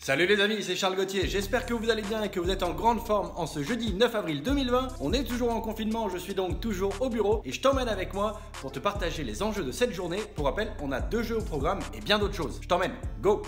Salut les amis, c'est Charles Gauthier, j'espère que vous allez bien et que vous êtes en grande forme en ce jeudi 9 avril 2020. On est toujours en confinement, je suis donc toujours au bureau et je t'emmène avec moi pour te partager les enjeux de cette journée. Pour rappel, on a 2 jeux au programme et bien d'autres choses. Je t'emmène, go!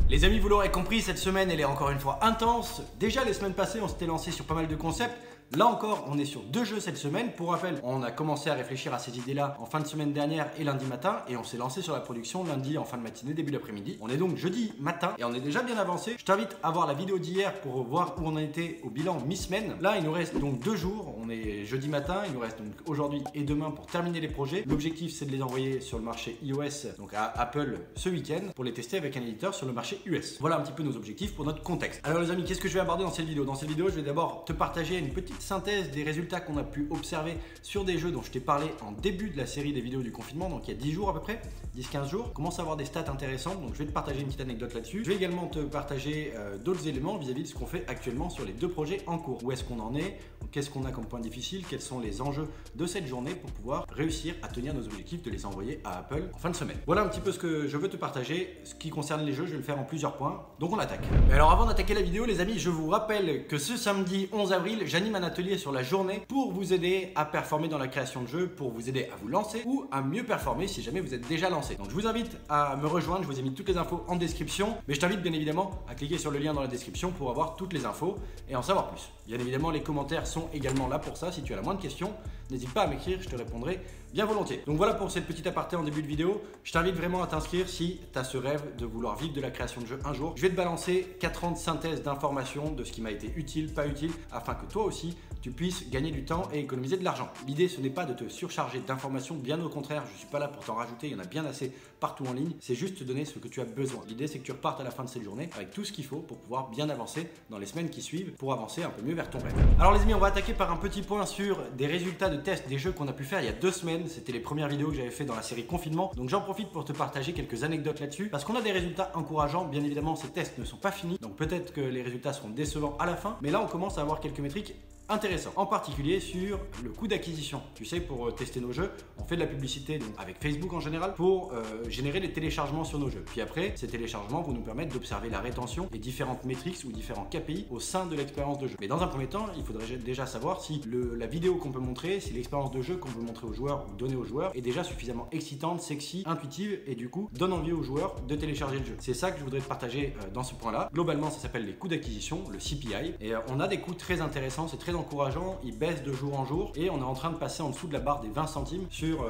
Les amis, vous l'aurez compris, cette semaine elle est encore une fois intense. Déjà les semaines passées on s'était lancé sur pas mal de concepts. Là encore, on est sur 2 jeux cette semaine. Pour rappel, on a commencé à réfléchir à ces idées-là en fin de semaine dernière et lundi matin. Et on s'est lancé sur la production lundi en fin de matinée, début d'après-midi. On est donc jeudi matin et on est déjà bien avancé. Je t'invite à voir la vidéo d'hier pour voir où on en était au bilan mi-semaine. Là, il nous reste donc 2 jours. On est jeudi matin. Il nous reste donc aujourd'hui et demain pour terminer les projets. L'objectif, c'est de les envoyer sur le marché iOS, donc à Apple ce week-end, pour les tester avec un éditeur sur le marché US. Voilà un petit peu nos objectifs pour notre contexte. Alors les amis, qu'est-ce que je vais aborder dans cette vidéo? Dans cette vidéo, je vais d'abord te partager une petite synthèse des résultats qu'on a pu observer sur des jeux dont je t'ai parlé en début de la série des vidéos du confinement, donc il y a 10 jours à peu près, 10-15 jours. On commence à avoir des stats intéressantes, donc je vais te partager une petite anecdote là-dessus. Je vais également te partager d'autres éléments vis-à-vis de ce qu'on fait actuellement sur les 2 projets en cours. Où est-ce qu'on en est? Qu'est-ce qu'on a comme point difficile? Quels sont les enjeux de cette journée pour pouvoir réussir à tenir nos objectifs de les envoyer à Apple en fin de semaine? Voilà un petit peu ce que je veux te partager. Ce qui concerne les jeux, je vais le faire en plusieurs points, donc on attaque. Mais alors avant d'attaquer la vidéo les amis, je vous rappelle que ce samedi 11 avril, j'anime un atelier sur la journée pour vous aider à performer dans la création de jeux, pour vous aider à vous lancer ou à mieux performer si jamais vous êtes déjà lancé. Donc je vous invite à me rejoindre, je vous ai mis toutes les infos en description, mais je t'invite bien évidemment à cliquer sur le lien dans la description pour avoir toutes les infos et en savoir plus. Bien évidemment, les commentaires sont également là pour ça. Si tu as la moindre question, n'hésite pas à m'écrire, je te répondrai bien volontiers. Donc voilà pour cette petite aparté en début de vidéo. Je t'invite vraiment à t'inscrire si tu as ce rêve de vouloir vivre de la création de jeux un jour. Je vais te balancer 4 ans de synthèse d'informations de ce qui m'a été utile, pas utile, afin que toi aussi tu puisses gagner du temps et économiser de l'argent. L'idée ce n'est pas de te surcharger d'informations, bien au contraire, je ne suis pas là pour t'en rajouter, il y en a bien assez partout en ligne, c'est juste te donner ce que tu as besoin. L'idée c'est que tu repartes à la fin de cette journée avec tout ce qu'il faut pour pouvoir bien avancer dans les semaines qui suivent, pour avancer un peu mieux vers ton rêve. Alors les amis, on va attaquer par un petit point sur des résultats de tests des jeux qu'on a pu faire il y a 2 semaines. C'était les premières vidéos que j'avais fait dans la série confinement, donc j'en profite pour te partager quelques anecdotes là-dessus, parce qu'on a des résultats encourageants. Bien évidemment ces tests ne sont pas finis, donc peut-être que les résultats seront décevants à la fin, mais là on commence à avoir quelques métriques intéressant, en particulier sur le coût d'acquisition. Tu sais, pour tester nos jeux, on fait de la publicité donc avec Facebook en général pour générer des téléchargements sur nos jeux. Puis après, ces téléchargements vont nous permettre d'observer la rétention et différentes métriques ou différents KPI au sein de l'expérience de jeu. Mais dans un premier temps, il faudrait déjà savoir si la vidéo qu'on peut montrer, si l'expérience de jeu qu'on veut montrer aux joueurs ou donner aux joueurs est déjà suffisamment excitante, sexy, intuitive et du coup donne envie aux joueurs de télécharger le jeu. C'est ça que je voudrais te partager dans ce point-là. Globalement, ça s'appelle les coûts d'acquisition, le CPI, et on a des coûts très intéressants, c'est très encourageant, il baisse de jour en jour et on est en train de passer en dessous de la barre des 20 centimes sur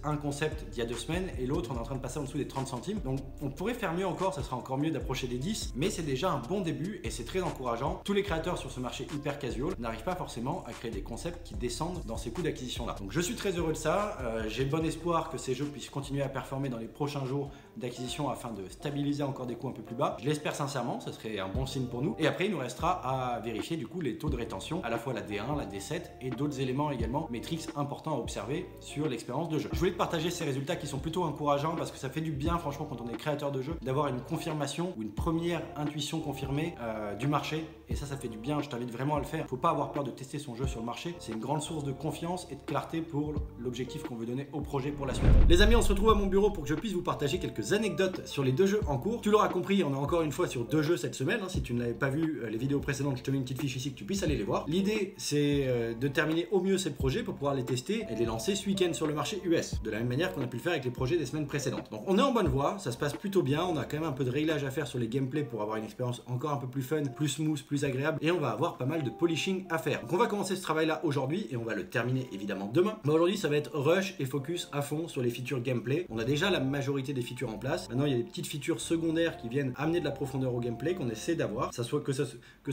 un concept d'il y a 2 semaines et l'autre on est en train de passer en dessous des 30 centimes. Donc on pourrait faire mieux encore, ça sera encore mieux d'approcher des 10, mais c'est déjà un bon début et c'est très encourageant. Tous les créateurs sur ce marché hyper casual n'arrivent pas forcément à créer des concepts qui descendent dans ces coûts d'acquisition là. Donc je suis très heureux de ça, j'ai bon espoir que ces jeux puissent continuer à performer dans les prochains jours d'acquisition afin de stabiliser encore des coûts un peu plus bas. Je l'espère sincèrement, ce serait un bon signe pour nous. Et après il nous restera à vérifier du coup les taux de rétention, à la fois la D1, la D7 et d'autres éléments également, métriques importants à observer sur l'expérience de jeu. Je voulais te partager ces résultats qui sont plutôt encourageants parce que ça fait du bien franchement quand on est créateur de jeu d'avoir une confirmation ou une première intuition confirmée du marché, et ça fait du bien. Je t'invite vraiment à le faire. Faut pas avoir peur de tester son jeu sur le marché, c'est une grande source de confiance et de clarté pour l'objectif qu'on veut donner au projet pour la suite. Les amis, on se retrouve à mon bureau pour que je puisse vous partager quelques anecdotes sur les 2 jeux en cours. Tu l'auras compris, on est encore une fois sur 2 jeux cette semaine, si tu ne l'avais pas vu les vidéos précédentes, je te mets une petite fiche ici que tu puisses aller les voir. L'idée c'est de terminer au mieux ces projets pour pouvoir les tester et les lancer ce week-end sur le marché US, de la même manière qu'on a pu le faire avec les projets des semaines précédentes. Donc on est en bonne voie, ça se passe plutôt bien, on a quand même un peu de réglage à faire sur les gameplays pour avoir une expérience encore un peu plus fun, plus smooth, plus agréable, et on va avoir pas mal de polishing à faire. Donc on va commencer ce travail là aujourd'hui et on va le terminer évidemment demain. Mais aujourd'hui ça va être rush et focus à fond sur les features gameplay. On a déjà la majorité des features en place. Maintenant il y a des petites features secondaires qui viennent amener de la profondeur au gameplay qu'on essaie d'avoir, que ce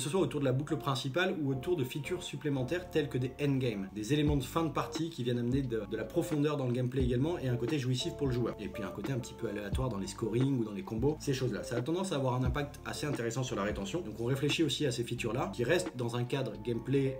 soit autour de la boucle principale ou autour de features supplémentaires telles que des endgame, des éléments de fin de partie qui viennent amener de la profondeur dans le gameplay également et un côté jouissif pour le joueur. Et puis un côté un petit peu aléatoire dans les scoring ou dans les combos, ces choses là. Ça a tendance à avoir un impact assez intéressant sur la rétention. Donc on réfléchit aussi à ces features là qui restent dans un cadre gameplay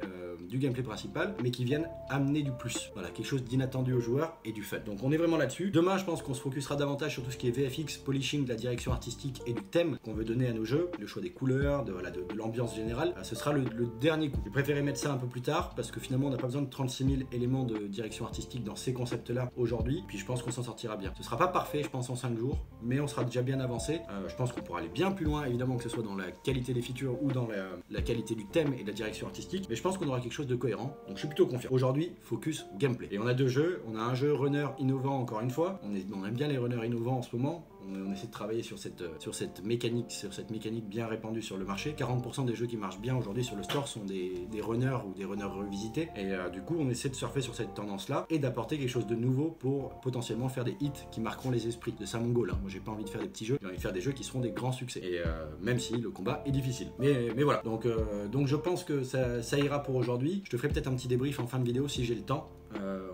du gameplay principal mais qui viennent amener du plus. Voilà, quelque chose d'inattendu aux joueurs et du fun. Donc on est vraiment là-dessus. Demain je pense qu'on se focusera davantage sur tout ce qui est VFX, polishing, de la direction artistique et du thème qu'on veut donner à nos jeux, le choix des couleurs, de l'ambiance générale. Ce sera le dernier coup. J'ai préféré mettre ça un peu plus tard parce que finalement on n'a pas besoin de 36 000 éléments de direction artistique dans ces concepts-là aujourd'hui. Puis je pense qu'on s'en sortira bien. Ce sera pas parfait, je pense, en 5 jours, mais on sera déjà bien avancé. Je pense qu'on pourra aller bien plus loin, évidemment, que ce soit dans la qualité des features ou dans la qualité du thème et de la direction artistique. Mais je pense qu'on aura quelque chose de cohérent. Donc je suis plutôt confiant. Aujourd'hui, focus gameplay. Et on a 2 jeux. On a un jeu runner innovant encore une fois. On aime bien les runners innovants en ce moment. On essaie de travailler sur cette mécanique bien répandue sur le marché. 40% des jeux qui marchent bien aujourd'hui sur le store sont des runners ou des runners revisités. Et du coup, on essaie de surfer sur cette tendance-là et d'apporter quelque chose de nouveau pour potentiellement faire des hits qui marqueront les esprits. De ça mon goal. Moi, j'ai pas envie de faire des petits jeux. J'ai envie de faire des jeux qui seront des grands succès. Et même si le combat est difficile. Mais voilà. Donc je pense que ça ira pour aujourd'hui. Je te ferai peut-être un petit débrief en fin de vidéo si j'ai le temps.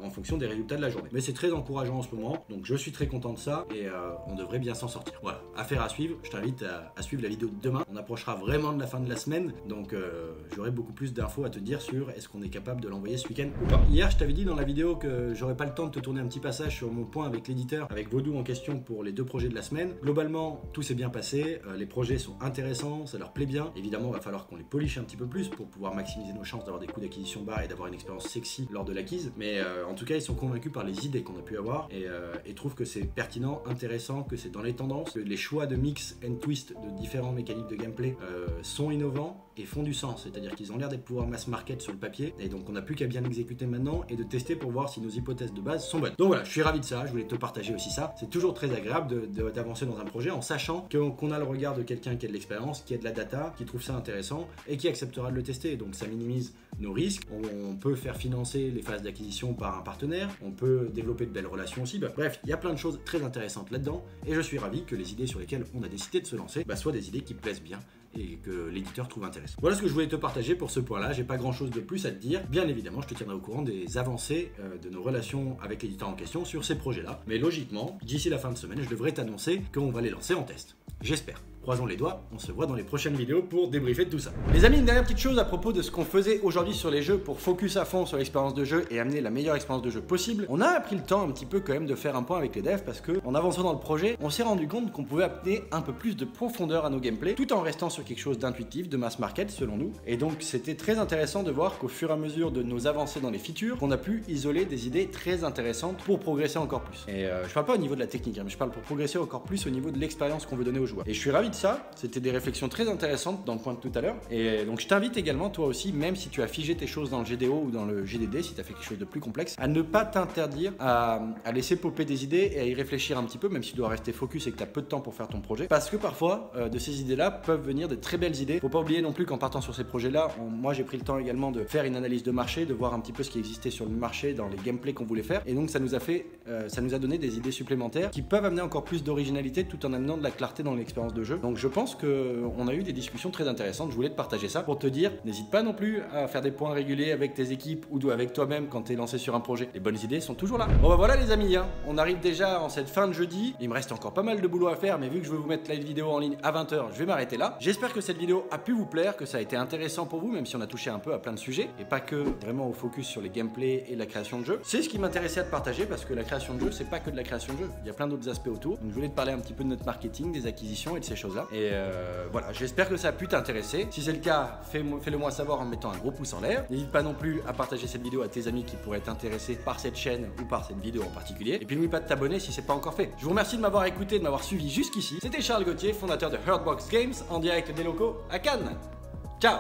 En fonction des résultats de la journée. Mais c'est très encourageant en ce moment, donc je suis très content de ça et on devrait bien s'en sortir. Voilà, affaire à suivre. Je t'invite à suivre la vidéo de demain. On approchera vraiment de la fin de la semaine, donc j'aurai beaucoup plus d'infos à te dire sur est-ce qu'on est capable de l'envoyer ce week-end ou pas. Hier, je t'avais dit dans la vidéo que j'aurais pas le temps de te tourner un petit passage sur mon point avec l'éditeur, avec Vaudou en question pour les 2 projets de la semaine. Globalement, tout s'est bien passé. Les projets sont intéressants, ça leur plaît bien. Évidemment, il va falloir qu'on les polish un petit peu plus pour pouvoir maximiser nos chances d'avoir des coûts d'acquisition bas et d'avoir une expérience sexy lors de l'acquise. Mais en tout cas, ils sont convaincus par les idées qu'on a pu avoir et trouvent que c'est pertinent, intéressant, que c'est dans les tendances, que les choix de mix and twist de différentes mécaniques de gameplay sont innovants et font du sens. C'est-à-dire qu'ils ont l'air d'être pouvoir mass market sur le papier et donc on n'a plus qu'à bien exécuter maintenant et de tester pour voir si nos hypothèses de base sont bonnes. Donc voilà, je suis ravi de ça, je voulais te partager aussi ça. C'est toujours très agréable d'avancer dans un projet en sachant qu'on a le regard de quelqu'un qui a de l'expérience, qui a de la data, qui trouve ça intéressant et qui acceptera de le tester. Donc ça minimise nos risques. On peut faire financer les phases d'acquisition par un partenaire, on peut développer de belles relations aussi. Bref, il y a plein de choses très intéressantes là-dedans et je suis ravi que les idées sur lesquelles on a décidé de se lancer soient des idées qui plaisent bien et que l'éditeur trouve intéressant. Voilà ce que je voulais te partager pour ce point-là. J'ai pas grand-chose de plus à te dire. Bien évidemment, je te tiendrai au courant des avancées de nos relations avec l'éditeur en question sur ces projets-là. Mais logiquement, d'ici la fin de semaine, je devrais t'annoncer qu'on va les lancer en test. J'espère. Croisons les doigts, on se voit dans les prochaines vidéos pour débriefer de tout ça. Les amis, une dernière petite chose à propos de ce qu'on faisait aujourd'hui sur les jeux pour focus à fond sur l'expérience de jeu et amener la meilleure expérience de jeu possible. On a pris le temps un petit peu quand même de faire un point avec les devs parce que en avançant dans le projet, on s'est rendu compte qu'on pouvait amener un peu plus de profondeur à nos gameplays tout en restant sur quelque chose d'intuitif, de mass market selon nous. Et donc c'était très intéressant de voir qu'au fur et à mesure de nos avancées dans les features, on a pu isoler des idées très intéressantes pour progresser encore plus. Et je parle pas au niveau de la technique, mais je parle pour progresser encore plus au niveau de l'expérience qu'on veut donner aux joueurs. Et je suis ravi de ça, c'était des réflexions très intéressantes dans le point de tout à l'heure. Et donc je t'invite également, toi aussi, même si tu as figé tes choses dans le GDO ou dans le GDD, si tu as fait quelque chose de plus complexe, à ne pas t'interdire à laisser popper des idées et à y réfléchir un petit peu, même si tu dois rester focus et que tu as peu de temps pour faire ton projet. Parce que parfois, de ces idées-là peuvent venir de très belles idées. Faut pas oublier non plus qu'en partant sur ces projets-là, moi j'ai pris le temps également de faire une analyse de marché, de voir un petit peu ce qui existait sur le marché dans les gameplays qu'on voulait faire. Et donc ça nous a donné des idées supplémentaires qui peuvent amener encore plus d'originalité tout en amenant de la clarté dans l'expérience de jeu. Donc je pense qu'on a eu des discussions très intéressantes. Je voulais te partager ça pour te dire, n'hésite pas non plus à faire des points réguliers avec tes équipes ou avec toi-même quand tu es lancé sur un projet. Les bonnes idées sont toujours là. Bon bah voilà les amis, hein. On arrive déjà en cette fin de jeudi. Il me reste encore pas mal de boulot à faire, mais vu que je vais vous mettre la vidéo en ligne à 20h, je vais m'arrêter là. J'espère que cette vidéo a pu vous plaire, que ça a été intéressant pour vous, même si on a touché un peu à plein de sujets et pas que vraiment au focus sur les gameplays et la création de jeux. C'est ce qui m'intéressait à te partager parce que la création de jeu, c'est pas que de la création de jeu. Il y a plein d'autres aspects autour. Donc je voulais te parler un petit peu de notre marketing, des acquisitions et de ces choses-là. Et voilà, j'espère que ça a pu t'intéresser. Si c'est le cas, fais-le moi savoir en mettant un gros pouce en l'air. N'hésite pas non plus à partager cette vidéo à tes amis qui pourraient être intéressés par cette chaîne ou par cette vidéo en particulier. Et puis n'oublie pas de t'abonner si c'est pas encore fait. Je vous remercie de m'avoir écouté, de m'avoir suivi jusqu'ici. C'était Charles Gauthier, fondateur de Hurtbox Games, en direct des locaux à Cannes. Ciao!